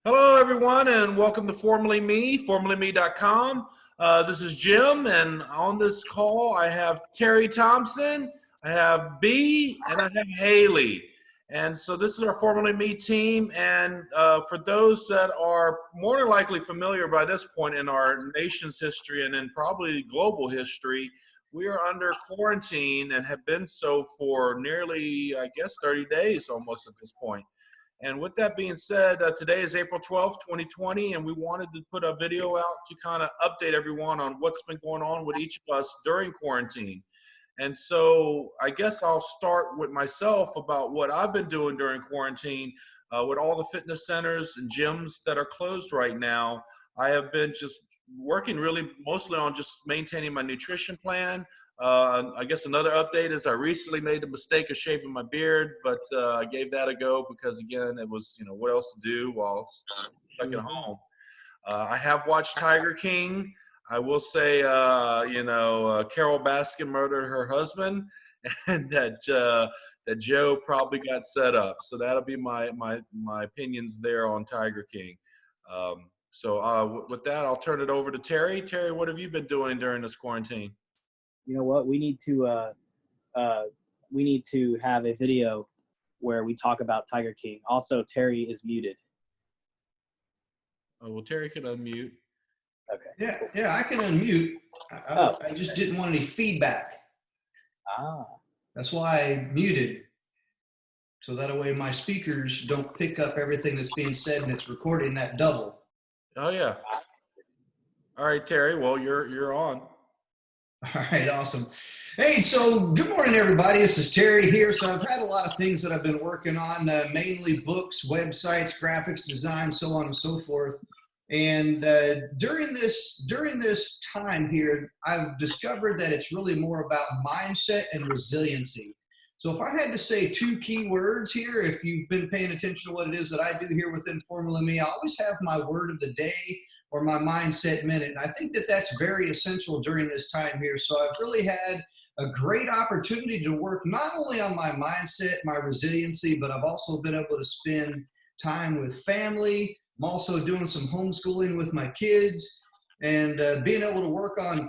Hello, everyone, and welcome to Formerly Me, FormerlyMe.com. This is Jim, and on this call, I have Terry Thompson, I have B, and I have Hailey. And so this is our Formerly Me team, and for those that are more than likely familiar by this point in our nation's history and in probably global history, we are under quarantine and have been so for nearly, I guess, 30 days almost at this point. And with that being said, today is April 12th, 2020, and we wanted to put a video out to kind of update everyone on what's been going on with each of us during quarantine. And so I guess I'll start with myself about what I've been doing during quarantine with all the fitness centers and gyms that are closed right now. I have been just working really mostly on just maintaining my nutrition plan. I guess another update is I recently made the mistake of shaving my beard, but I gave that a go because, again, it was, what else to do while stuck at home. I have watched Tiger King. I will say, Carol Baskin murdered her husband, and that Joe probably got set up. So that'll be my opinions there on Tiger King. With that, I'll turn it over to Terry. Terry, what have you been doing during this quarantine? You know what? We need to have a video where we talk about Tiger King. Also, Terry is muted. Oh, well, Terry can unmute. Okay. Yeah, I can unmute. I just didn't want any feedback. That's why I muted. So that way my speakers don't pick up everything that's being said and it's recording that double. Oh yeah. All right, Terry. Well, you're on. All right, awesome. Hey, so good morning, everybody. This is Terry here. So I've had a lot of things that I've been working on, mainly books, websites, graphics design, so on and so forth. And during this time here, I've discovered that it's really more about mindset and resiliency. So if I had to say two key words here, if you've been paying attention to what it is that I do here within FormerlyMe, I always have my word of the day or my mindset minute. And I think that that's very essential during this time here. So I've really had a great opportunity to work not only on my mindset, my resiliency, but I've also been able to spend time with family. I'm also doing some homeschooling with my kids and being able to work on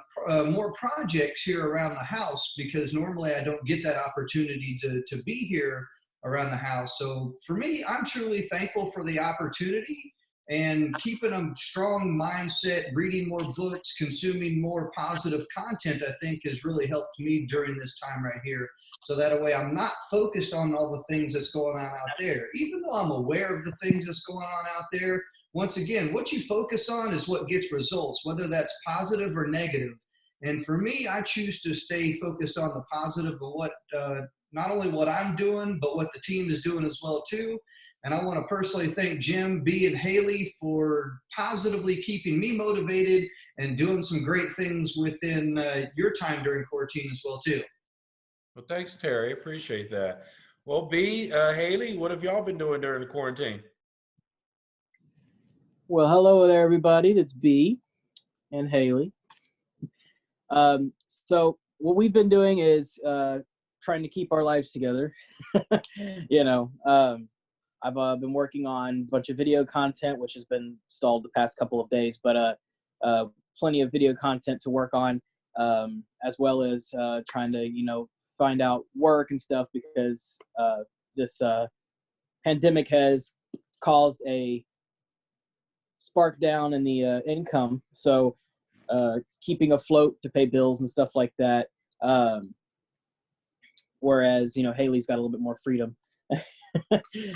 more projects here around the house, because normally I don't get that opportunity to be here around the house. So for me, I'm truly thankful for the opportunity, and keeping a strong mindset, reading more books, consuming more positive content, I think has really helped me during this time right here. So that way I'm not focused on all the things that's going on out there. Even though I'm aware of the things that's going on out there, once again, what you focus on is what gets results, whether that's positive or negative. And for me, I choose to stay focused on the positive of what, not only what I'm doing, but what the team is doing as well too. And I want to personally thank Jim, B, and Hailey for positively keeping me motivated and doing some great things within your time during quarantine as well too. Well, thanks, Terry. Appreciate that. Well, B, Hailey, what have y'all been doing during the quarantine? Well, hello there, everybody. That's B and Hailey. So what we've been doing is trying to keep our lives together. I've been working on a bunch of video content, which has been stalled the past couple of days, but plenty of video content to work on, as well as trying to, find out work and stuff, because this pandemic has caused a spark down in the income. So keeping afloat to pay bills and stuff like that. Whereas, Hailey's got a little bit more freedom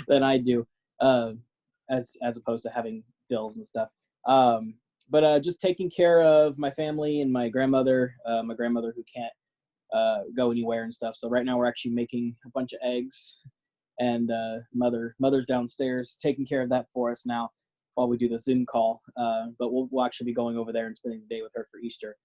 than I do, as opposed to having bills and stuff. But just taking care of my family and my grandmother who can't go anywhere and stuff. So right now we're actually making a bunch of eggs, and mother's downstairs taking care of that for us now while we do the Zoom call. But we'll actually be going over there and spending the day with her for Easter.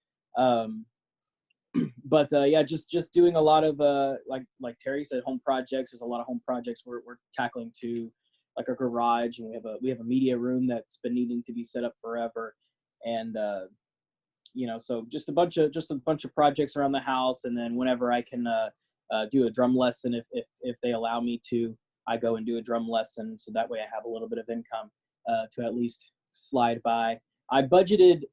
But yeah, just doing a lot of like Terry said, home projects. There's a lot of home projects we're tackling too, like a garage, and we have a media room that's been needing to be set up forever, and so just a bunch of projects around the house. And then whenever I can do a drum lesson, if they allow me to, I go and do a drum lesson, so that way I have a little bit of income. to at least slide by. I budgeted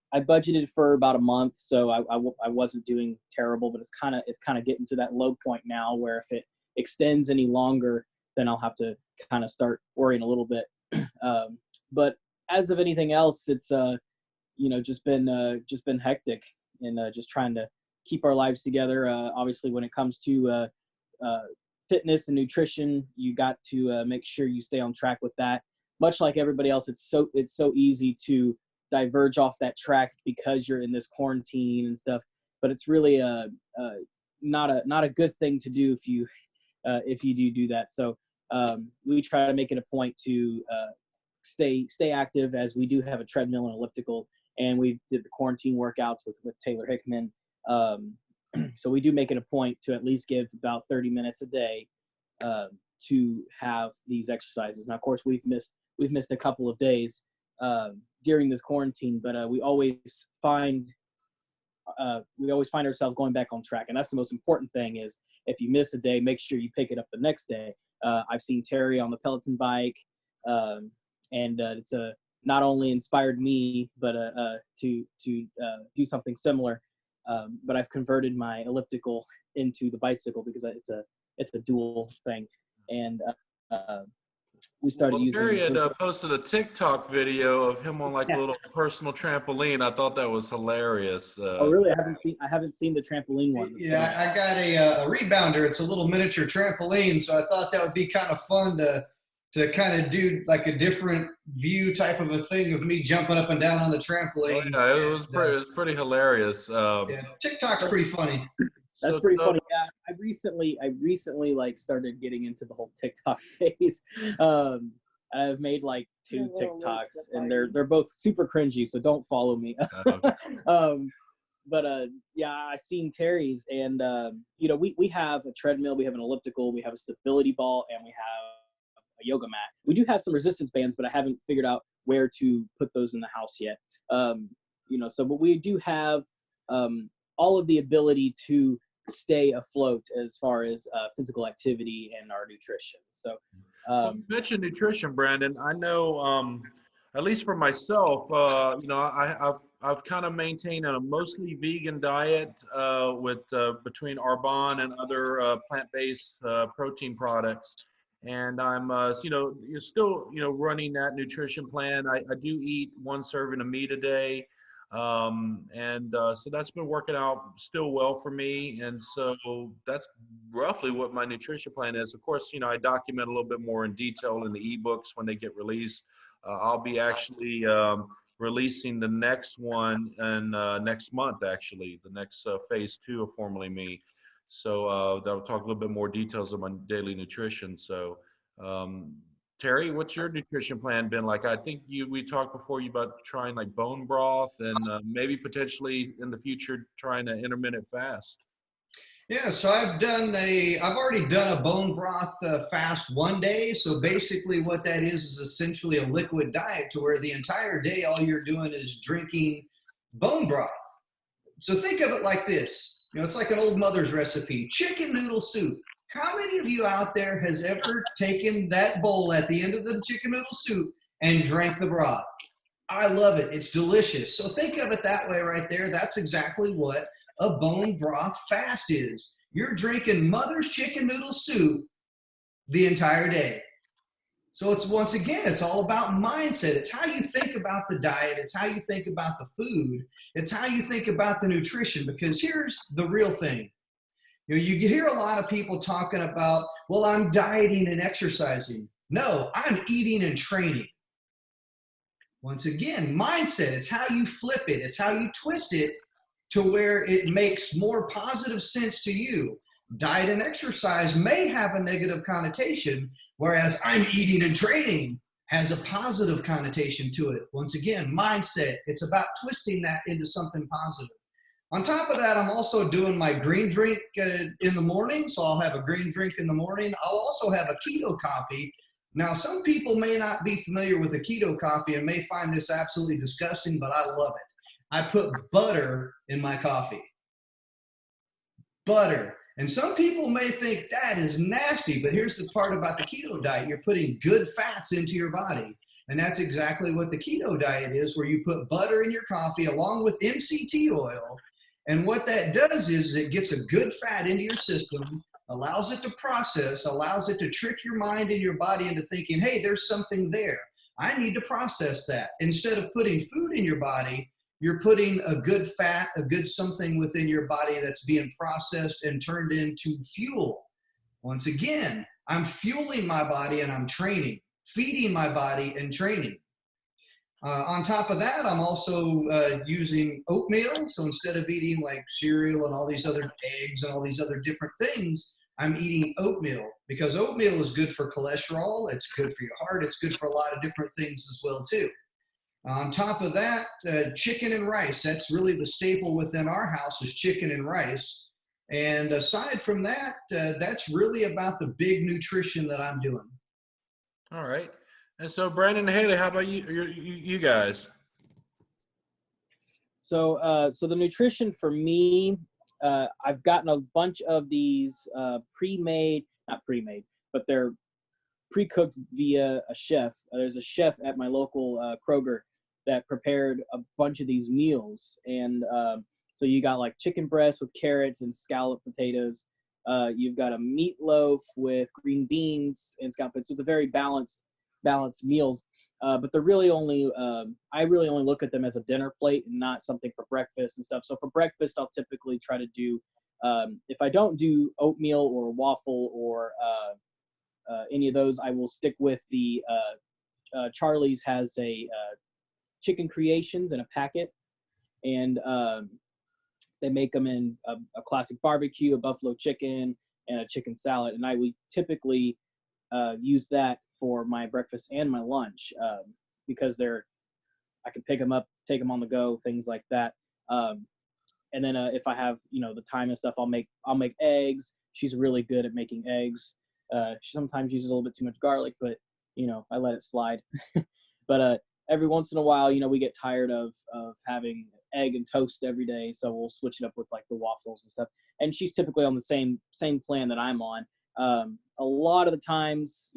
for about a month, so I wasn't doing terrible, but it's kind of getting to that low point now where if it extends any longer, then I'll have to kind of start worrying a little bit. But as of anything else, it's just been hectic and just trying to keep our lives together. Obviously, when it comes to fitness and nutrition, you got to make sure you stay on track with that. Much like everybody else, it's so easy to diverge off that track because you're in this quarantine and stuff. But it's really not a good thing to do if you do that. So we try to make it a point to stay active, as we do have a treadmill and elliptical, and we did the quarantine workouts with Taylor Hickman. So we do make it a point to at least give about 30 minutes a day to have these exercises. Now, of course, we've missed a couple of days during this quarantine, but we always find ourselves going back on track, and that's the most important thing. Is if you miss a day, make sure you pick it up the next day. I've seen Terry on the Peloton bike, and it's not only inspired me, but to do something similar. But I've converted my elliptical into the bicycle because it's a dual thing, and we started using. Terry had posted a TikTok video of him on like a little personal trampoline. I thought that was hilarious. Oh, really? I haven't seen the trampoline one. Yeah, I got a rebounder. It's a little miniature trampoline, so I thought that would be kind of fun to kind of do like a different view type of a thing of me jumping up and down on the trampoline. Oh, yeah, it was pretty hilarious. Yeah, TikTok's pretty funny. That's pretty funny. Yeah, I recently like started getting into the whole TikTok phase. I've made like 2 TikToks, and they're both super cringy, so don't follow me. But yeah, I seen Terry's, and we have a treadmill, we have an elliptical, we have a stability ball, and we have a yoga mat. We do have some resistance bands, but I haven't figured out where to put those in the house yet. But we do have all of the ability to stay afloat as far as physical activity and our nutrition. So you mentioned nutrition, Brandon. I know, at least for myself, I've kind of maintained a mostly vegan diet with between Arbonne and other plant-based protein products. And I'm, still, running that nutrition plan. I do eat 1 serving of meat a day. So that's been working out still well for me. And so that's roughly what my nutrition plan is. Of course, I document a little bit more in detail in the ebooks when they get released. I'll be actually releasing the next one in next month, actually, the next phase 2 of Formerly Me. So that'll talk a little bit more details of my daily nutrition. So Terry, what's your nutrition plan been like? I think we talked before about trying like bone broth and maybe potentially in the future trying an intermittent fast. Yeah, so I've already done a bone broth fast 1 day. So basically what that is essentially a liquid diet to where the entire day all you're doing is drinking bone broth. So think of it like this. It's like an old mother's recipe, chicken noodle soup. How many of you out there has ever taken that bowl at the end of the chicken noodle soup and drank the broth? I love it. It's delicious. So think of it that way right there. That's exactly what a bone broth fast is. You're drinking mother's chicken noodle soup the entire day. So once again, it's all about mindset. It's how you think about the diet. It's how you think about the food. It's how you think about the nutrition, because here's the real thing. You hear a lot of people talking about, well, I'm dieting and exercising. No, I'm eating and training. Once again, mindset. It's how you flip it. It's how you twist it to where it makes more positive sense to you. Diet and exercise may have a negative connotation, whereas I'm eating and training has a positive connotation to it. Once again, mindset. It's about twisting that into something positive. On top of that, I'm also doing my green drink in the morning. So I'll have a green drink in the morning. I'll also have a keto coffee. Now, some people may not be familiar with a keto coffee and may find this absolutely disgusting, but I love it. I put butter in my coffee. Butter. And some people may think that is nasty, but here's the part about the keto diet. You're putting good fats into your body. And that's exactly what the keto diet is, where you put butter in your coffee along with MCT oil. And what that does is it gets a good fat into your system, allows it to process, allows it to trick your mind and your body into thinking, hey, there's something there. I need to process that. Instead of putting food in your body, you're putting a good fat, a good something within your body that's being processed and turned into fuel. Once again, I'm fueling my body and I'm training, feeding my body and training. On top of that, I'm also using oatmeal. So instead of eating like cereal and all these other eggs and all these other different things, I'm eating oatmeal because oatmeal is good for cholesterol. It's good for your heart. It's good for a lot of different things as well too. On top of that, chicken and rice. That's really the staple within our house is chicken and rice. And aside from that, that's really about the big nutrition that I'm doing. All right. And so, Brandon and Hailey, how about you guys? So the nutrition for me, I've gotten a bunch of these pre-made, not pre-made, but they're pre-cooked via a chef. There's a chef at my local Kroger that prepared a bunch of these meals. And so you got like chicken breast with carrots and scalloped potatoes. You've got a meatloaf with green beans and scalloped potatoes. So it's a very balanced meals. But they're really only, I really only look at them as a dinner plate and not something for breakfast and stuff. So for breakfast, I'll typically try to do, if I don't do oatmeal or waffle or any of those, I will stick with the Charlie's has a chicken creations in a packet, and they make them in a classic barbecue, a buffalo chicken, and a chicken salad. And I would typically use that for my breakfast and my lunch because I can pick them up, take them on the go, things like that. And then if I have the time and stuff, I'll make eggs. She's really good at making eggs. She sometimes uses a little bit too much garlic, but I let it slide. But every once in a while, we get tired of having egg and toast every day, so we'll switch it up with like the waffles and stuff. And she's typically on the same plan that I'm on. A lot of the times,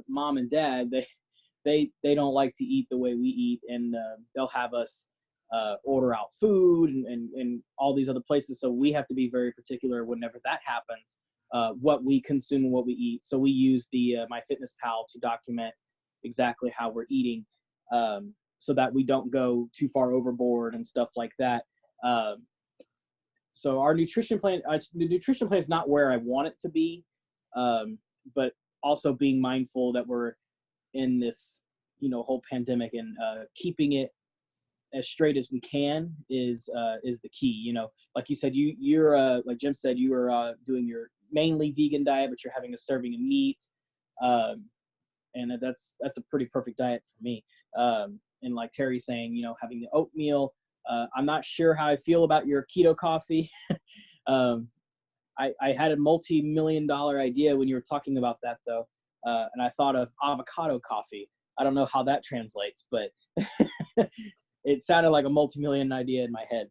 mom and dad, they don't like to eat the way we eat, and they'll have us order out food and all these other places. So we have to be very particular whenever that happens, what we consume and what we eat. So we use the MyFitnessPal to document exactly how we're eating, so that we don't go too far overboard and stuff like that. So our nutrition plan, the nutrition plan is not where I want it to be, but also being mindful that we're in this, whole pandemic, and keeping it as straight as we can is the key. Like you said, you're like Jim said, you are doing your mainly vegan diet, but you're having a serving of meat, and that's a pretty perfect diet for me. And like Terry's saying, having the oatmeal. I'm not sure how I feel about your keto coffee. I had a multi-million-dollar idea when you were talking about that, though, and I thought of avocado coffee. I don't know how that translates, but it sounded like a multi-million idea in my head.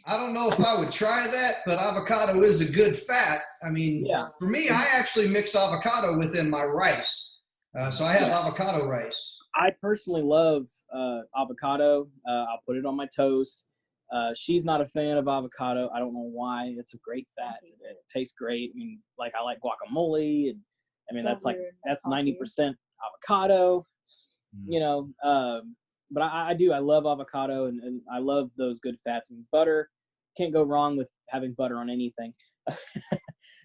I don't know if I would try that, but avocado is a good fat. I mean, Yeah. For me, I actually mix avocado within my rice. So I have avocado rice. I personally love avocado. I'll put it on my toast. She's not a fan of avocado. I don't know why. It's a great fat. It tastes great. I mean, like I like guacamole, and I mean that's 90% avocado. But I do. I love avocado, and I love those good fats. And butter, can't go wrong with having butter on anything.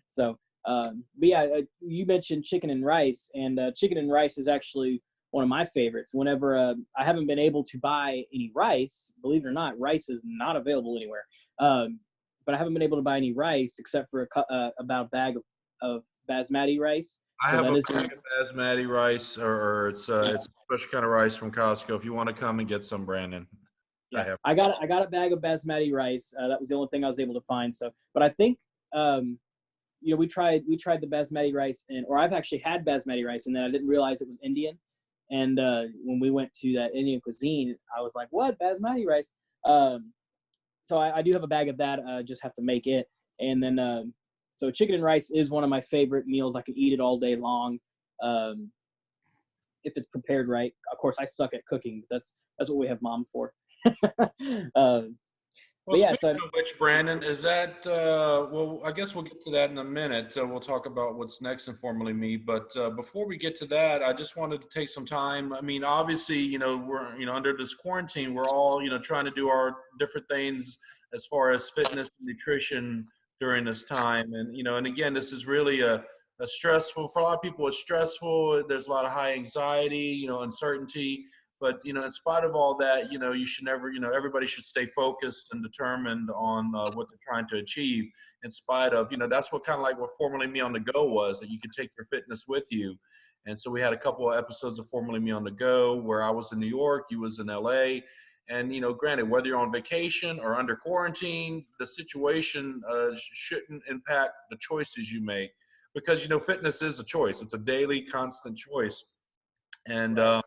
So, but yeah, you mentioned chicken and rice, and chicken and rice is actually one of my favorites. Whenever I haven't been able to buy any rice, believe it or not, rice is not available anywhere. But I haven't been able to buy any rice except for about a bag of basmati rice. I have a bag of basmati rice, or it's a special kind of rice from Costco. If you want to come and get some, Brandon. Yeah, I got a bag of basmati rice. That was the only thing I was able to find. So, but I think we tried the basmati rice, or I've actually had basmati rice, and then I didn't realize it was Indian. And when we went to that Indian cuisine, I was like, "What, basmati rice?" So I do have a bag of that. Just have to make it, and then. So chicken and rice is one of my favorite meals. I can eat it all day long. if it's prepared right. Of course, I suck at cooking. That's what we have mom for. Well, But yeah, so speaking of which, Brandon, is that, well, I guess we'll get to that in a minute. We'll talk about what's next in Formerly Me. But before we get to that, I just wanted to take some time. I mean, obviously, we're, under this quarantine, we're all, trying to do our different things as far as fitness and nutrition during this time. And again, this is really a stressful, for a lot of people, it's stressful. There's a lot of high anxiety, uncertainty. But in spite of all that, you should never, everybody should stay focused and determined on what they're trying to achieve. In spite of, that's what kind of like what Formerly Me on the Go was, that you could take your fitness with you. And so we had a couple of episodes of Formerly Me on the Go where I was in New York, you was in LA. And granted, whether you're on vacation or under quarantine, the situation shouldn't impact the choices you make, because fitness is a choice. It's a daily, constant choice. And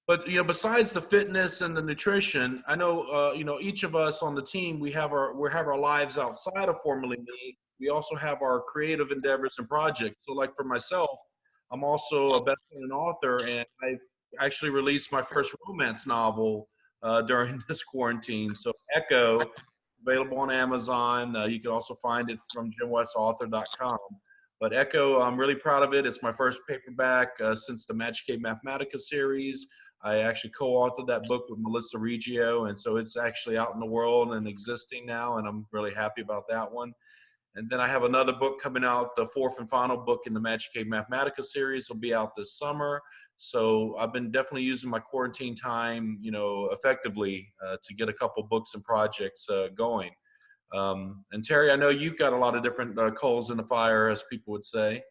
but besides the fitness and the nutrition, I know each of us on the team, we have our lives outside of Formerly Me. We also have our creative endeavors and projects. So, like for myself, I'm also a best-selling author, and I've actually released my first romance novel during this quarantine. So, Echo, available on Amazon. You can also find it from jimwestauthor.com. But Echo, I'm really proud of it. It's my first paperback since the Magic Cave Mathematica series. I actually co-authored that book with Melissa Reggio, and so it's actually out in the world and existing now, and I'm really happy about that one. And then I have another book coming out, the fourth and final book in the Magic Cave Mathematica series will be out this summer. So I've been definitely using my quarantine time, effectively to get a couple books and projects going. And Terry, I know you've got a lot of different coals in the fire, as people would say.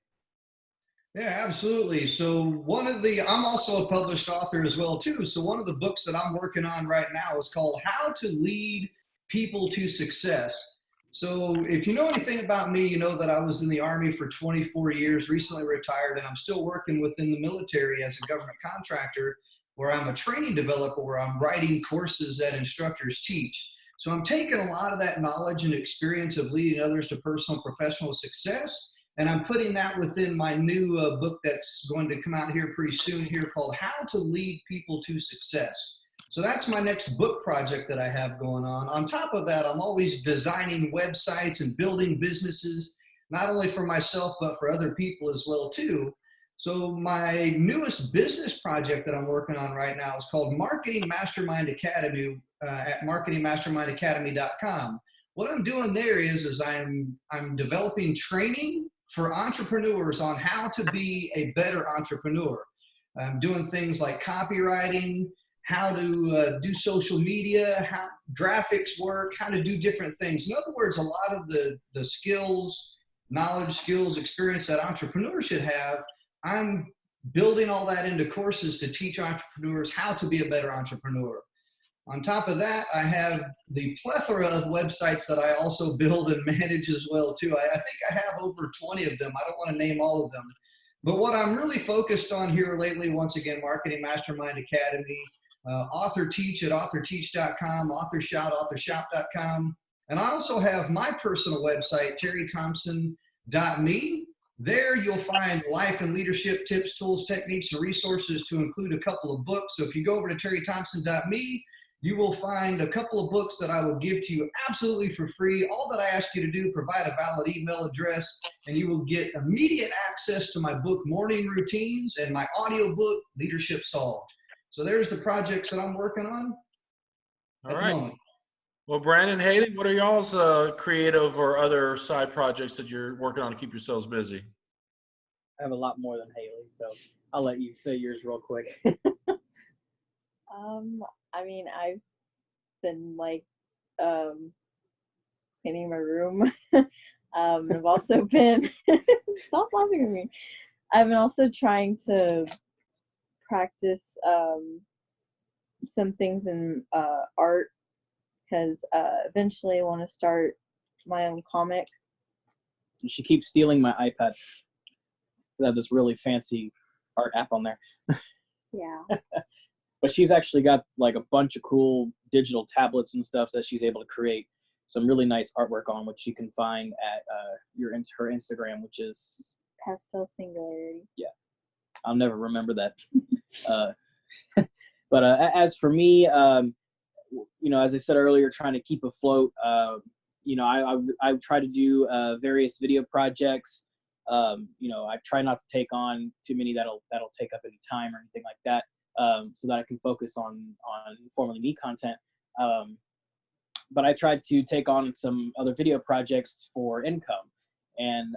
Yeah, absolutely. So I'm also a published author as well too. So one of the books that I'm working on right now is called How to Lead People to Success. So if you know anything about me, you know that I was in the Army for 24 years, recently retired, and I'm still working within the military as a government contractor, where I'm a training developer, where I'm writing courses that instructors teach. So I'm taking a lot of that knowledge and experience of leading others to personal and professional success, and I'm putting that within my new book that's going to come out here pretty soon here, called How to Lead People to Success. So that's my next book project that I have going on. On top of that, I'm always designing websites and building businesses, not only for myself, but for other people as well too. So my newest business project that I'm working on right now is called Marketing Mastermind Academy at marketingmastermindacademy.com. What I'm doing there is I'm developing training for entrepreneurs on how to be a better entrepreneur. I'm doing things like copywriting, how to do social media, how graphics work, how to do different things. In other words, a lot of the skills, knowledge, skills, experience that entrepreneurs should have, I'm building all that into courses to teach entrepreneurs how to be a better entrepreneur. On top of that, I have the plethora of websites that I also build and manage as well too. I think I have over 20 of them. I don't want to name all of them. But what I'm really focused on here lately, once again, Marketing Mastermind Academy, Author Teach at authorteach.com, Author Shout, authorshop.com. And I also have my personal website, terrythompson.me. There you'll find life and leadership tips, tools, techniques, and resources, to include a couple of books. So if you go over to terrythompson.me, you will find a couple of books that I will give to you absolutely for free. All that I ask you to do, provide a valid email address, and you will get immediate access to my book, Morning Routines, and my audiobook, Leadership Solved. So there's the projects that I'm working on at the moment. Well, Brandon, Hailey, what are y'all's creative or other side projects that you're working on to keep yourselves busy? I have a lot more than Hailey, so I'll let you say yours real quick. I mean, I've been like painting my room. I've also been stop laughing at me. I've been also trying to practice some things in art, because eventually I want to start my own comic. She keeps stealing my iPad. I have this really fancy art app on there. Yeah. But she's actually got like a bunch of cool digital tablets and stuff that she's able to create some really nice artwork on, which you can find at her Instagram, which is Pastel Singularity. Yeah, I'll never remember that. Uh, but as for me, as I said earlier, trying to keep afloat. I try to do various video projects. I try not to take on too many that'll take up any time or anything like that, so that I can focus on Formerly Me content. But I tried to take on some other video projects for income, and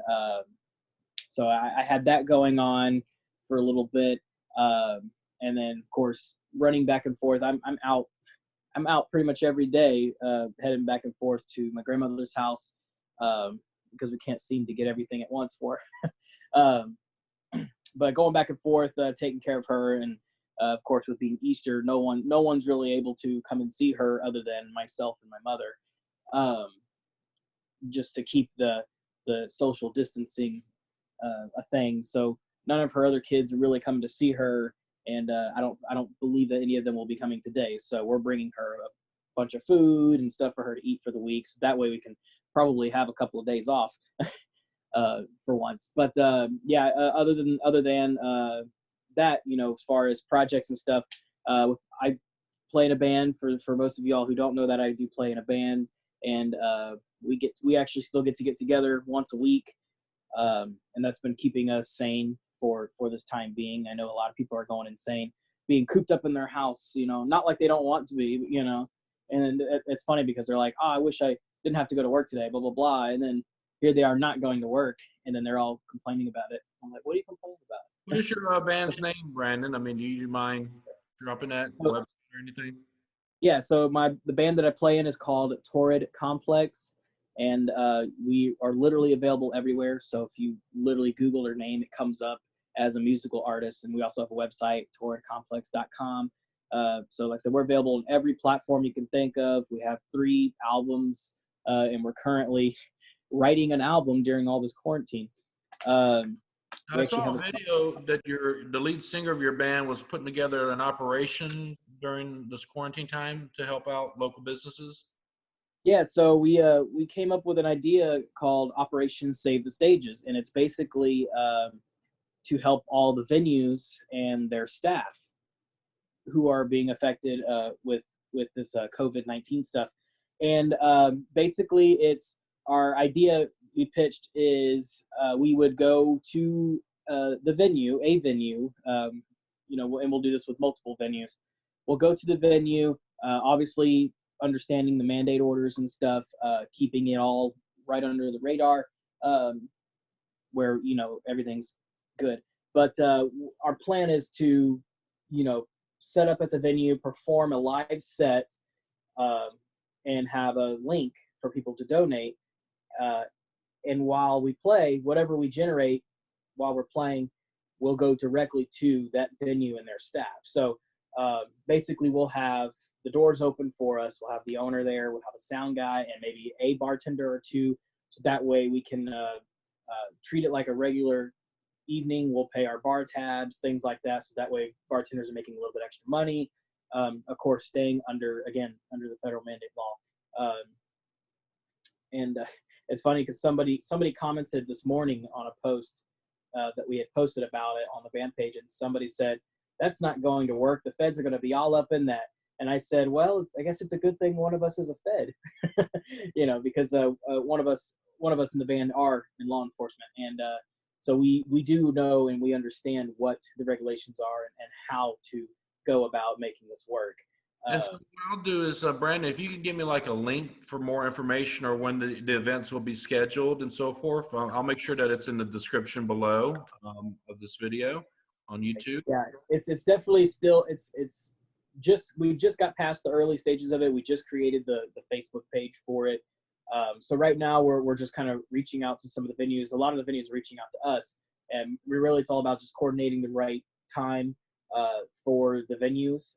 so I had that going on for a little bit, and then of course running back and forth. I'm out pretty much every day, heading back and forth to my grandmother's house, because we can't seem to get everything at once for her. But going back and forth, taking care of her, and of course with being Easter, no one's really able to come and see her other than myself and my mother, just to keep the social distancing a thing. So none of her other kids are really coming to see her, and I don't believe that any of them will be coming today. So we're bringing her a bunch of food and stuff for her to eat for the week. So that way we can probably have a couple of days off for once. But other than that, as far as projects and stuff, I play in a band. For most of y'all who don't know that, I do play in a band, and we actually still get together once a week, and that's been keeping us sane for this time being. I know a lot of people are going insane, being cooped up in their house, not like they don't want to be, and it's funny because they're like, oh, I wish I didn't have to go to work today, blah, blah, blah. And then here they are not going to work, and then they're all complaining about it. I'm like, what are you complaining about? What is your band's name, Brandon? I mean, do you mind dropping that website or anything? Yeah, so the band that I play in is called Torrid Complex, and we are literally available everywhere. So if you literally Google our name, it comes up as a musical artist, and we also have a website, torridcomplex.com. So like I said, we're available on every platform you can think of. We have 3 albums, and we're currently writing an album during all this quarantine. I saw a video that the lead singer of your band was putting together an operation during this quarantine time to help out local businesses. Yeah, so we came up with an idea called Operation Save the Stages, and it's basically to help all the venues and their staff who are being affected with this COVID-19 stuff. And basically, it's our idea we pitched is we would go to a venue, and we'll do this with multiple venues. We'll go to the venue, obviously understanding the mandate orders and stuff, keeping it all right under the radar, where everything's good. But our plan is to, set up at the venue, perform a live set, and have a link for people to donate. And while we play, whatever we generate while we're playing will go directly to that venue and their staff. So basically, we'll have the doors open for us. We'll have the owner there. We'll have a sound guy and maybe a bartender or 2. So that way we can treat it like a regular evening. We'll pay our bar tabs, things like that. So that way bartenders are making a little bit extra money. Of course, staying under the federal mandate law. And it's funny because somebody commented this morning on a post that we had posted about it on the band page, and somebody said, that's not going to work. The feds are going to be all up in that. And I said, well, I guess it's a good thing one of us is a fed, because one of us in the band are in law enforcement. And so we do know and we understand what the regulations are and how to go about making this work. And so what I'll do is, Brandon, if you can give me like a link for more information or when the events will be scheduled and so forth, I'll make sure that it's in the description below of this video on YouTube. Yeah, it's definitely still, we just got past the early stages of it. We just created the Facebook page for it. So right now we're just kind of reaching out to some of the venues. A lot of the venues are reaching out to us, and it's all about just coordinating the right time for the venues.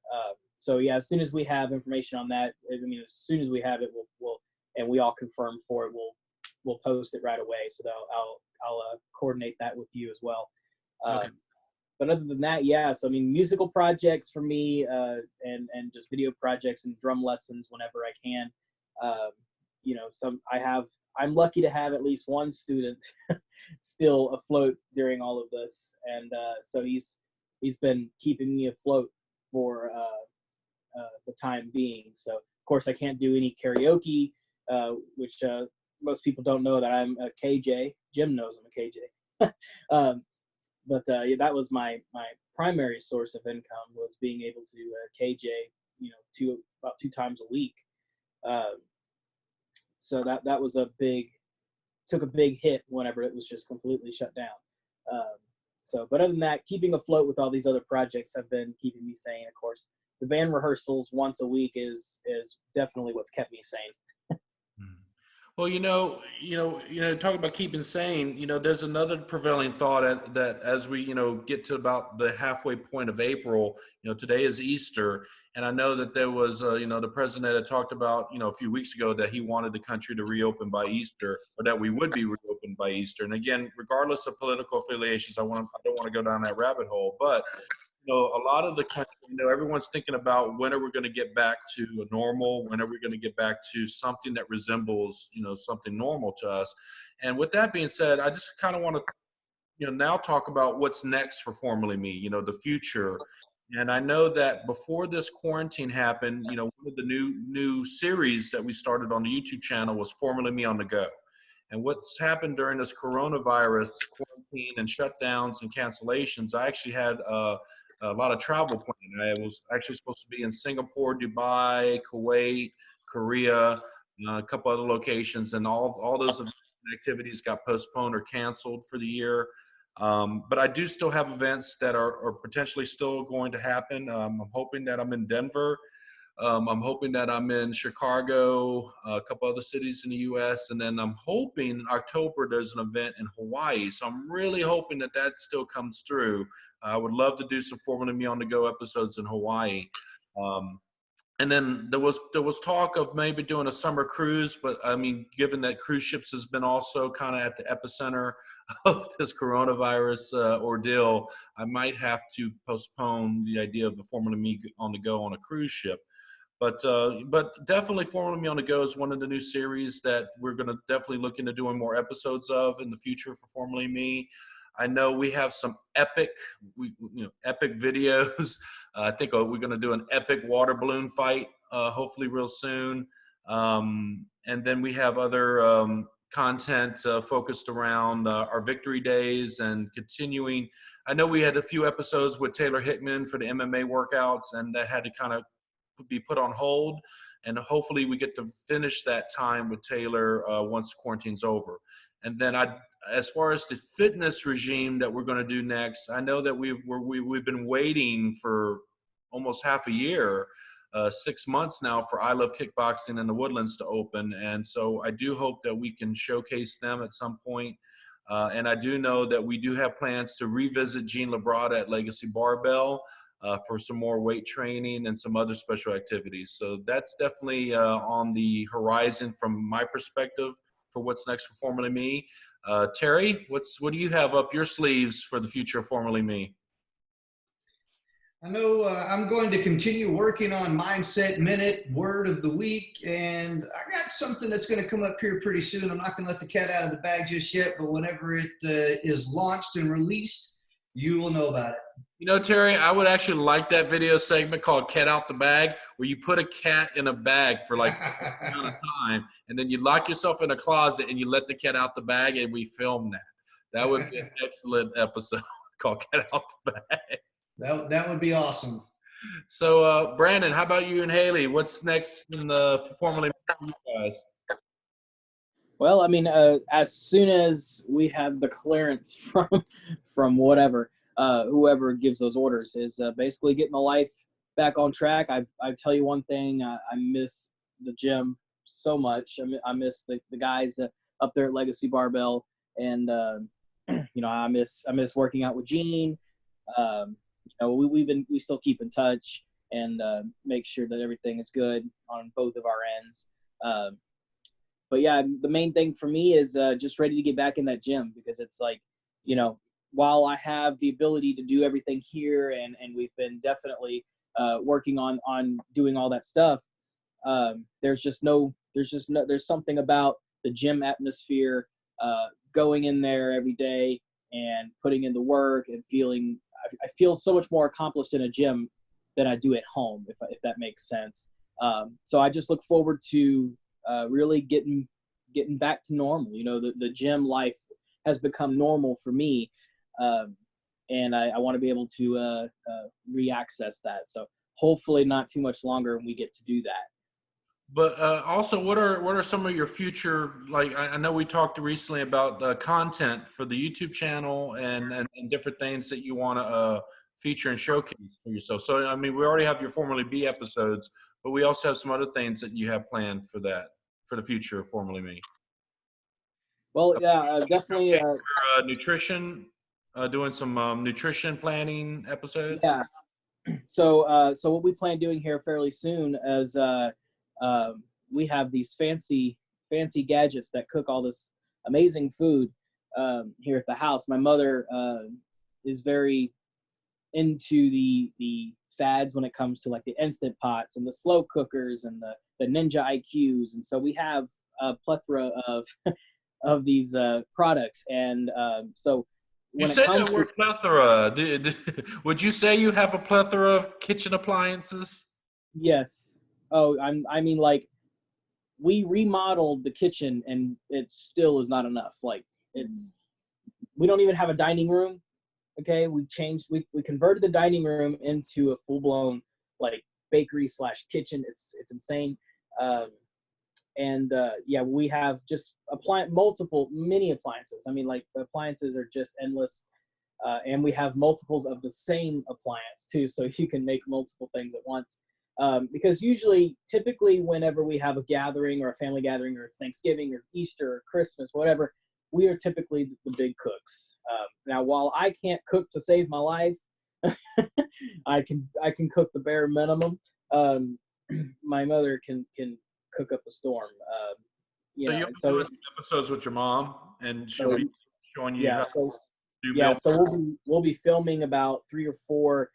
So yeah, as soon as we have information on that, as soon as we have it, we'll and we all confirm for it, we'll post it right away. So that I'll coordinate that with you as well. Okay. But other than that, yeah. So musical projects for me, and just video projects and drum lessons whenever I can. I'm lucky to have at least one student still afloat during all of this, and so he's he's been keeping me afloat for the time being. So of course I can't do any karaoke, which most people don't know that I'm a KJ. Jim knows I'm a KJ. But yeah, that was my primary source of income, was being able to KJ, about 2 times a week. So that was took a big hit whenever it was just completely shut down. But other than that, keeping afloat with all these other projects have been keeping me sane. Of course, the band rehearsals once a week is definitely what's kept me sane. Well, talking about keeping sane, there's another prevailing thought that as we, get to about the halfway point of April, today is Easter. And I know that there was, the president had talked about, a few weeks ago that he wanted the country to reopen by Easter, or that we would be reopened by Easter. And again, regardless of political affiliations, I don't want to go down that rabbit hole, but a lot of the country, everyone's thinking about when are we going to get back to a normal, when are we going to get back to something that resembles, something normal to us. And with that being said, I just kind of want to, now talk about what's next for Formerly Me, the future. And I know that before this quarantine happened, one of the new series that we started on the YouTube channel was Formerly Me on the Go. And what's happened during this coronavirus quarantine and shutdowns and cancellations, I actually had a lot of travel planning. I was actually supposed to be in Singapore, Dubai, Kuwait, Korea, a couple other locations, and all those activities got postponed or canceled for the year. But I do still have events that are potentially still going to happen. I'm hoping that I'm in Denver. I'm hoping that I'm in Chicago, a couple other cities in the U.S., and then I'm hoping October there's an event in Hawaii. So I'm really hoping that still comes through. I would love to do some Formerly Me on the Go episodes in Hawaii. And then there was talk of maybe doing a summer cruise, but I mean, given that cruise ships has been also kind of at the epicenter of this coronavirus ordeal, I might have to postpone the idea of the Formerly Me on the Go on a cruise ship. But definitely Formerly Me on the Go is one of the new series that we're going to definitely look into doing more episodes of in the future for Formerly Me. I know we have some epic videos. I think we're going to do an epic water balloon fight, hopefully real soon. And then we have other content focused around our victory days and continuing. I know we had a few episodes with Taylor Hickman for the MMA workouts, and that had to kind of be put on hold. And hopefully we get to finish that time with Taylor once quarantine's over. And then as far as the fitness regime that we're going to do next, I know that we've been waiting for almost half a year, 6 months now, for I Love Kickboxing in the Woodlands to open. And so I do hope that we can showcase them at some point. And I do know that we do have plans to revisit Gene Labrada at Legacy Barbell for some more weight training and some other special activities. So that's definitely on the horizon from my perspective for what's next for Formerly Me. Terry, what do you have up your sleeves for the future of Formerly Me? I know I'm going to continue working on Mindset Minute, Word of the Week, and I got something that's going to come up here pretty soon. I'm not going to let the cat out of the bag just yet, but whenever it is launched and released, you will know about it. Terry, I would actually like that video segment called Cat Out the Bag, where you put a cat in a bag for like a amount of time, and then you lock yourself in a closet and you let the cat out the bag, and we film that. That would be an excellent episode called Cat Out the Bag. That would be awesome. So, Brandon, how about you and Hailey? What's next in the Formerly Me guys? Well, I mean, as soon as we have the clearance from whatever, whoever gives those orders, is basically getting the life back on track. I tell you one thing, I miss the gym so much. I miss the guys up there at Legacy Barbell, and I miss working out with Gene. We still keep in touch and make sure that everything is good on both of our ends. But yeah, the main thing for me is just ready to get back in that gym, because it's like, while I have the ability to do everything here, and we've been definitely working on doing all that stuff, there's something about the gym atmosphere, going in there every day and putting in the work and feeling I feel so much more accomplished in a gym than I do at home, if that makes sense. So I just look forward to really getting back to normal. You know, the gym life has become normal for me, and I want to be able to re-access that. So hopefully not too much longer and we get to do that. But also, what are some of your future, like, I know we talked recently about content for the YouTube channel and different things that you want to feature and showcase for yourself. So, I mean, we already have your Formerly Me episodes, but we also have some other things that you have planned for the future of Formerly Me. Well, yeah, definitely. Nutrition, doing some nutrition planning episodes. Yeah. So what we plan doing here fairly soon is we have these fancy gadgets that cook all this amazing food here at the house. My mother is very into the fads when it comes to like the instant pots and the slow cookers and the Ninja IQs, and so we have a plethora of these products. And so when You it said comes that word plethora. Would you say you have a plethora of kitchen appliances? yes. Oh, I mean, like, we remodeled the kitchen and it still is not enough. Like, we don't even have a dining room. Okay, we converted the dining room into a full-blown like bakery / kitchen. It's insane. Yeah, we have just many appliances. I mean, like, the appliances are just endless. And we have multiples of the same appliance too, so you can make multiple things at once. Because typically, whenever we have a gathering or a family gathering, or it's Thanksgiving or Easter or Christmas, whatever, we are typically the big cooks. Now, while I can't cook to save my life, I can cook the bare minimum. My mother can cook up a storm. So you'll be doing episodes with your mom, and she'll be showing you how to do meal. So we'll be filming about 3 or 4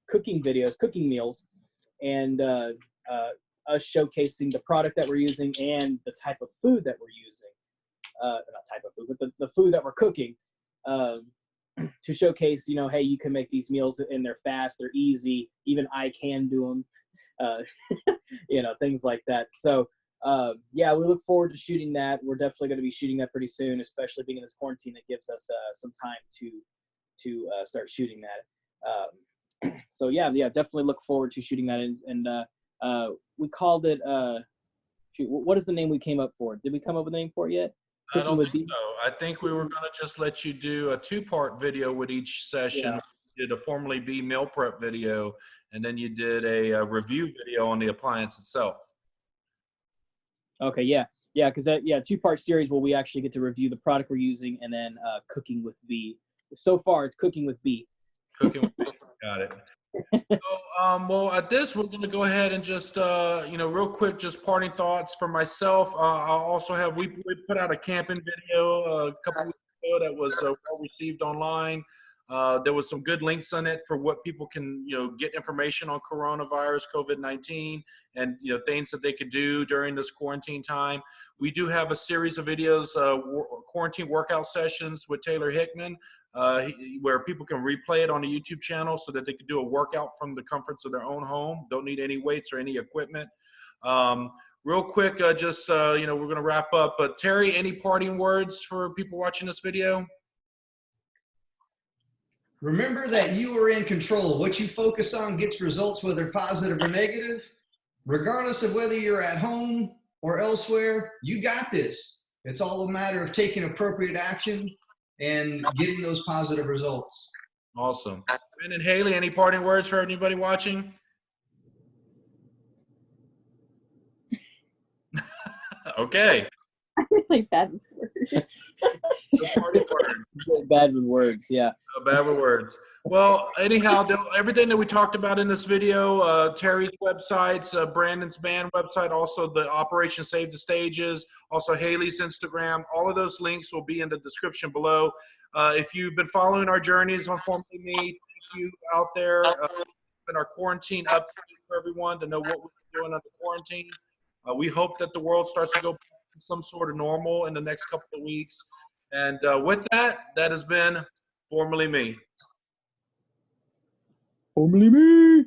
cooking meals, and us showcasing the product that we're using and the type of food that we're using. Not type of food, but the food that we're cooking, to showcase, you know, hey, you can make these meals and they're fast, they're easy, even I can do them, you know, things like that. So yeah, we look forward to shooting that. We're definitely going to be shooting that pretty soon, especially being in this quarantine. That gives us some time to start shooting that. So yeah, definitely look forward to shooting that. And we called it, what is the name we came up for? Did we come up with a name for it yet? I don't think so. I think we were going to just let you do a 2-part video with each session. Yeah. You did a Formerly Me meal prep video, and then you did a review video on the appliance itself. Okay, yeah, because 2-part series where we actually get to review the product we're using, and then cooking with B. So far, it's cooking with B. Cooking with B. Got it. So, well, at this, we're going to go ahead and just, real quick, just parting thoughts for myself. I'll also have, we put out a camping video a couple weeks ago that was well received online. There was some good links on it for what people can, get information on coronavirus, COVID-19, and, things that they could do during this quarantine time. We do have a series of videos, quarantine workout sessions with Taylor Hickman, where people can replay it on the YouTube channel so that they can do a workout from the comforts of their own home. Don't need any weights or any equipment. Real quick, we're going to wrap up. But Terry, any parting words for people watching this video? Remember that you are in control. What you focus on gets results, whether positive or negative. Regardless of whether you're at home or elsewhere, you got this. It's all a matter of taking appropriate action and getting those positive results. Awesome. And Hailey, any parting words for anybody watching? Okay. I'm really bad with words. Bad with words, yeah. Bad with words. Well, anyhow, everything that we talked about in this video, Terry's websites, Brandon's band website, also the Operation Save the Stages, also Hailey's Instagram, all of those links will be in the description below. If you've been following our journeys on Formerly Me, thank you out there. In our quarantine update for everyone to know what we're doing under quarantine. We hope that the world starts to go back to some sort of normal in the next couple of weeks. And with that, that has been Formerly Me. Formerly me.